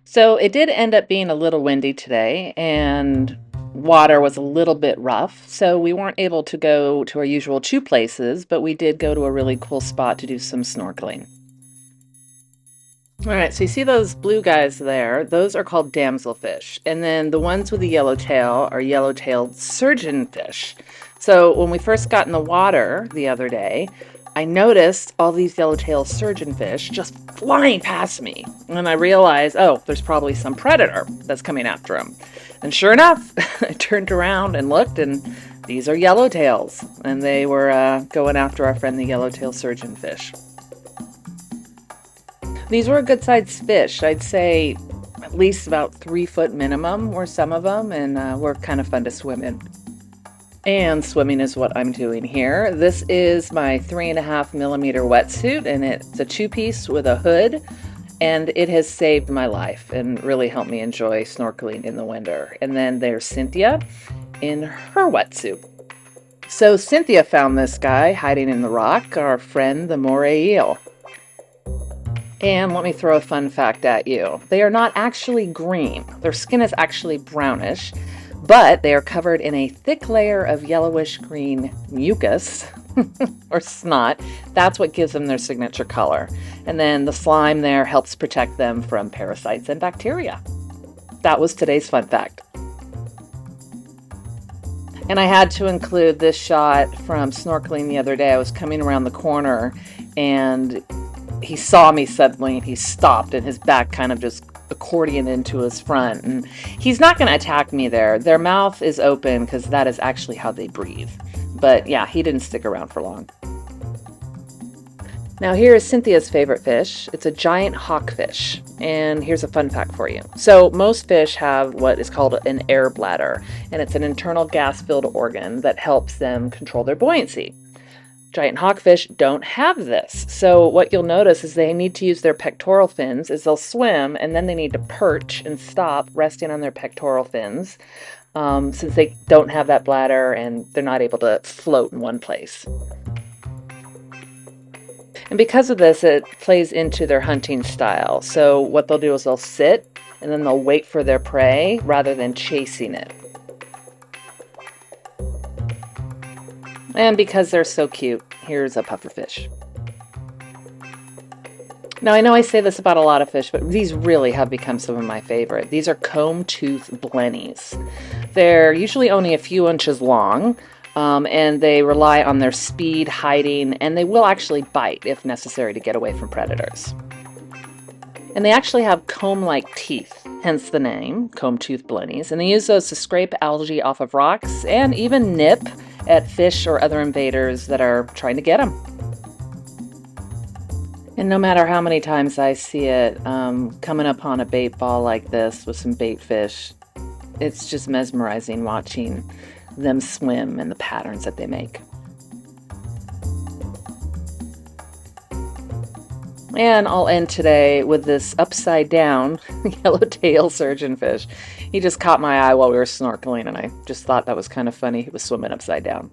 So it did end up being a little windy today, and water was a little bit rough. So we weren't able to go to our usual chew places, but we did go to a really cool spot to do some snorkeling. All right, so you see those blue guys there? Those are called damselfish. And then the ones with the yellowtail are yellow-tailed surgeonfish. So when we first got in the water the other day, I noticed all these yellowtail surgeonfish just flying past me. And I realized, oh, there's probably some predator that's coming after them. And sure enough, I turned around and looked, and these are yellowtails. And they were going after our friend the yellowtail surgeonfish. These were a good sized fish. I'd say at least about 3 foot minimum were some of them, and were kind of fun to swim in. And swimming is what I'm doing here. This is my 3.5 millimeter wetsuit, and it's a 2-piece with a hood, and it has saved my life and really helped me enjoy snorkeling in the winter. And then there's Cynthia in her wetsuit. So Cynthia found this guy hiding in the rock, our friend the Moray Eel. And let me throw a fun fact at you. They are not actually green. Their skin is actually brownish, but they are covered in a thick layer of yellowish green mucus or snot. That's what gives them their signature color. And then the slime there helps protect them from parasites and bacteria. That was today's fun fact. And I had to include this shot from snorkeling the other day. I was coming around the corner and he saw me suddenly and he stopped, and his back kind of just accordion into his front. And he's not going to attack me there. Their mouth is open because that is actually how they breathe. But yeah, he didn't stick around for long. Now here is Cynthia's favorite fish. It's a giant hawkfish. And here's a fun fact for you. So most fish have what is called an air bladder, and it's an internal gas-filled organ that helps them control their buoyancy. Giant hawkfish don't have this. So what you'll notice is they need to use their pectoral fins as they'll swim, and then they need to perch and stop resting on their pectoral fins since they don't have that bladder and they're not able to float in one place. And because of this, it plays into their hunting style. So what they'll do is they'll sit and then they'll wait for their prey rather than chasing it. And because they're so cute, here's a pufferfish. Now, I know I say this about a lot of fish, but these really have become some of my favorite. These are Combtooth Blennies. They're usually only a few inches long, and they rely on their speed, hiding, and they will actually bite if necessary to get away from predators. And they actually have comb-like teeth, hence the name, Combtooth Blennies, and they use those to scrape algae off of rocks and even nip at fish or other invaders that are trying to get them. And no matter how many times I see it coming upon a bait ball like this with some bait fish, it's just mesmerizing watching them swim and the patterns that they make. And I'll end today with this upside down yellowtail surgeonfish. He just caught my eye while we were snorkeling, and I just thought that was kind of funny. He was swimming upside down.